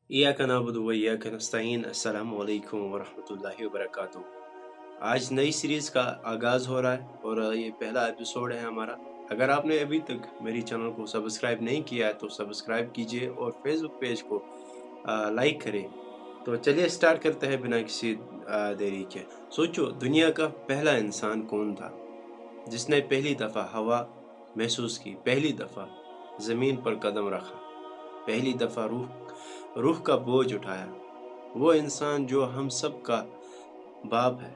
इय्याक नअबुदु व इय्याक नस्तईन। अस्सलामु अलैकुम व रहमतुल्लाहि व बरकातुहू। आज नई सीरीज़ का आगाज़ हो रहा है और ये पहला एपिसोड है हमारा। अगर आपने अभी तक मेरी चैनल को सब्सक्राइब नहीं किया है तो सब्सक्राइब कीजिए और फेसबुक पेज को लाइक करें। तो चलिए स्टार्ट करते हैं बिना किसी देरी के। सोचो, दुनिया का पहला इंसान कौन था जिसने पहली दफ़ा हवा महसूस की, पहली दफ़ा ज़मीन पर कदम रखा, पहली दफ़ा रूह का बोझ उठाया। वो इंसान जो हम सब का बाप है,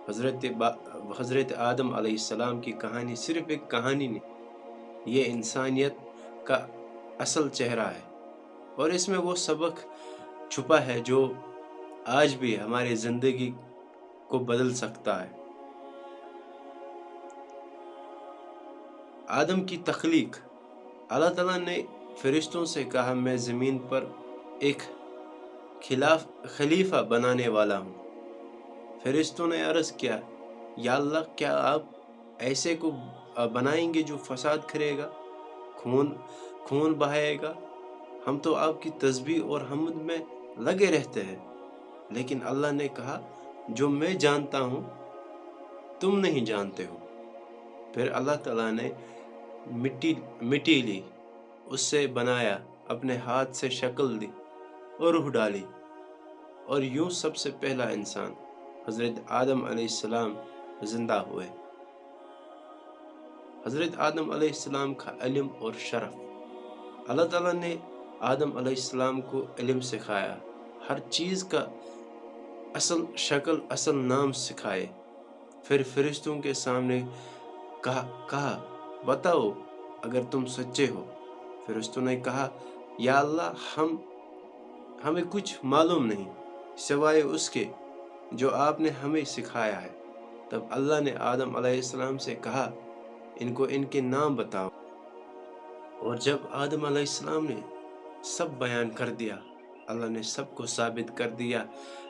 हज़रत आदम अलैहिस्सलाम की कहानी सिर्फ एक कहानी नहीं, ये इंसानियत का असल चेहरा है और इसमें वो सबक छुपा है जो आज भी हमारी ज़िंदगी को बदल सकता है। आदम की तख्लीक। अल्लाह ताला ने फरिश्तों से कहा, मैं ज़मीन पर एक खलीफा बनाने वाला हूँ। फरिश्तों ने अर्ज़ किया, या अल्लाह, क्या आप ऐसे को बनाएंगे जो फसाद करेगा, खून बहाएगा? हम तो आपकी तस्बीह और हम्द में लगे रहते हैं। लेकिन अल्लाह ने कहा, जो मैं जानता हूँ तुम नहीं जानते हो। फिर अल्लाह ताला ने मिट्टी ली, उससे बनाया, अपने हाथ से शक्ल दी और रूह डाली और यूं सबसे पहला इंसान हज़रत आदम अलैहिस्सलाम जिंदा हुए। हज़रत आदम अलैहिस्सलाम का इल्म और शरफ। अल्लाह ताला ने आदम अलैहिस्सलाम को इल्म सिखाया, हर चीज़ का असल शक्ल, असल नाम सिखाए। फिर फरिश्तों के सामने कहा, बताओ अगर तुम सच्चे हो। फरिश्तों ने कहा, या अल्लाह, हमें कुछ मालूम नहीं सिवाय उसके जो आपने हमें सिखाया है। तब अल्लाह ने आदम अलैहिस्सलाम से कहा, इनको इनके नाम बताओ। और जब आदम अलैहिस्सलाम ने सब बयान कर दिया, अल्लाह ने सबको साबित कर दिया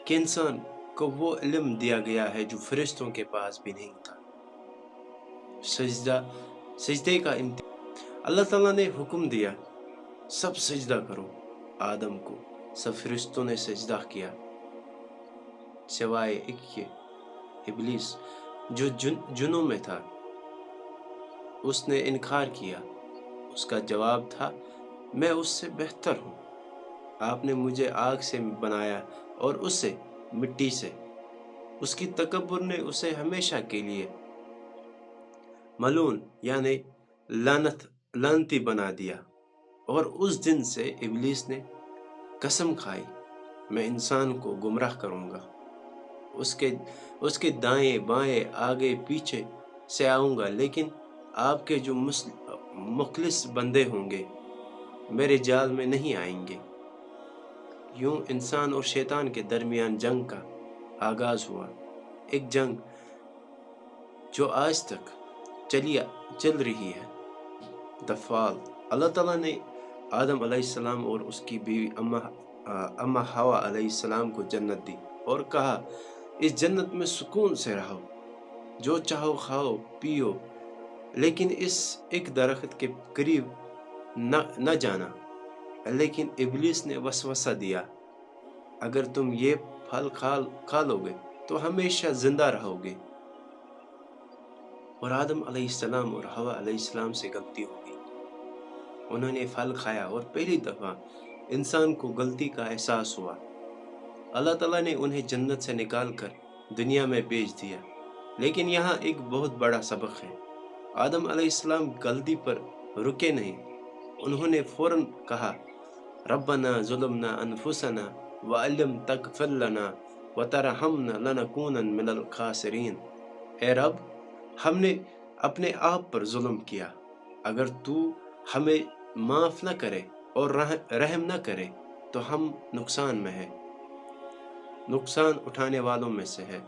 कि इंसान को वो इल्म दिया गया है जो फरिश्तों के पास भी नहीं था। सजदे का अल्लाह ताला ने हुक्म दिया, सब सजदा करो आदम को। सब फरिश्तों ने सजदा किया सिवाय एक के, इब्लीस, जो जुनों में था। उसने इनकार किया। उसका जवाब था, मैं उससे बेहतर हूँ। आपने मुझे आग से बनाया और उससे मिट्टी से। उसकी तकब्बुर ने उसे हमेशा के लिए मलून यानी लानती बना दिया। और उस दिन से इब्लीस ने कसम खाई, मैं इंसान को गुमराह करूँगा, उसके दाएं बाएं आगे पीछे से आऊँगा, लेकिन आपके जो मुखलिस बंदे होंगे मेरे जाल में नहीं आएंगे। यूं इंसान और शैतान के दरमियान जंग का आगाज हुआ, एक जंग जो आज तक चल रही है। दफाल। अल्लाह ताला ने आदम अलैहिस्सलाम और उसकी बीवी अम्मा हवा अलैहिस्सलाम को जन्नत दी और कहा, इस जन्नत में सुकून से रहो, जो चाहो खाओ पियो, लेकिन इस एक दरख्त के करीब न जाना। लेकिन इब्लीस ने वसवसा दिया, अगर तुम ये फल खा लोगे तो हमेशा जिंदा रहोगे। और आदम अलैहिस्सलाम और हवा अलैहिस्सलाम से गलती हो गई। उन्होंने फल खाया और पहली दफ़ा इंसान को गलती का एहसास हुआ। अल्लाह ताला ने उन्हें जन्नत से निकाल कर दुनिया में भेज दिया। लेकिन यहाँ एक बहुत बड़ा सबक है। आदम अलैहिस्सलाम गलती पर रुके नहीं। उन्होंने फौरन कहा, रब्बना ज़ुलमना अनफुसना व अल्लम तगफिर लना व तरहमना लनकूनन मिनल खासिरीन। ए रब, हमने अपने आप पर जुल्म किया, अगर तू हमें माफ़ न करे और रहम न करे तो हम नुकसान में हैं, नुकसान उठाने वालों में से है।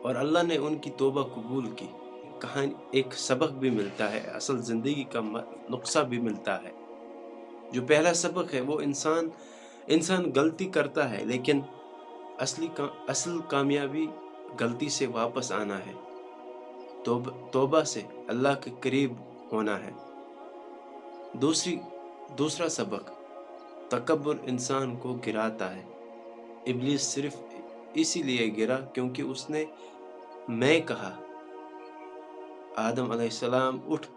और अल्लाह ने उनकी तौबा कबूल की। कहानी एक सबक भी मिलता है, असल ज़िंदगी का नुक्सा भी मिलता है। जो पहला सबक है वो इंसान गलती करता है, लेकिन असल कामयाबी गलती से वापस आना है, तौबा से अल्लाह के करीब होना है। दूसरा सबक, تکبر انسان کو گراتا ہے۔ ابلیس صرف اسی لیے گرا کیونکہ اس نے میں کہا۔ آدم علیہ السلام اٹھ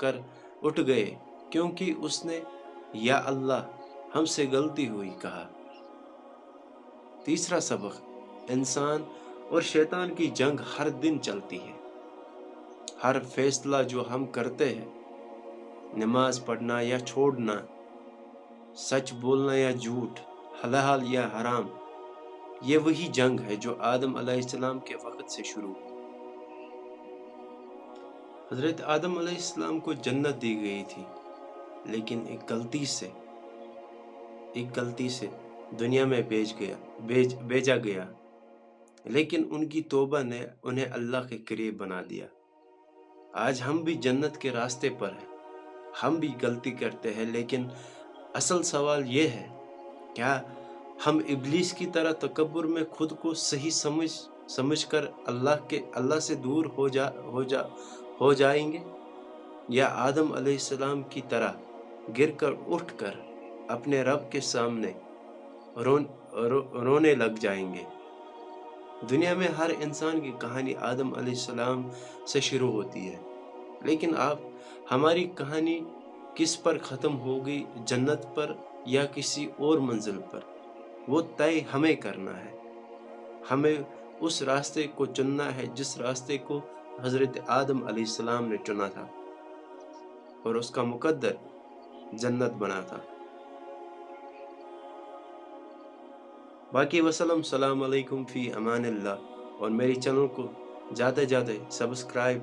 گئے کیونکہ اس نے یا اللہ ہم سے غلطی ہوئی کہا۔ تیسرا سبق، انسان اور شیطان کی جنگ ہر دن چلتی ہے۔ ہر فیصلہ جو ہم کرتے ہیں، نماز پڑھنا یا چھوڑنا، سچ بولنا یا جھوٹ، حلال یا حرام، یہ وہی جنگ ہے جو آدم علیہ السلام کے وقت سے شروع ہوئی۔ حضرت آدم علیہ السلام کو جنت دی گئی تھی، لیکن ایک غلطی سے دنیا میں بھیجا گیا، لیکن ان کی توبہ نے انہیں اللہ کے قریب بنا دیا۔ آج ہم بھی جنت کے راستے پر ہیں، ہم بھی غلطی کرتے ہیں، لیکن اصل سوال یہ ہے، کیا ہم ابلیس کی طرح تکبر میں خود کو صحیح سمجھ کر اللہ سے دور ہو جائیں گے، یا آدم علیہ السلام کی طرح گر کر اٹھ کر اپنے رب کے سامنے رونے لگ جائیں گے؟ دنیا میں ہر انسان کی کہانی آدم علیہ السلام سے شروع ہوتی ہے، لیکن ہماری کہانی کس پر ختم ہوگی، جنت پر یا کسی اور منزل پر، وہ طے ہمیں کرنا ہے۔ ہمیں اس راستے کو چننا ہے جس راستے کو حضرت آدم علیہ السلام نے چنا تھا اور اس کا مقدر جنت بنا تھا۔ باقی وسلم، السلام علیکم، فی امان اللہ، اور میری چینل کو زیادہ سبسکرائب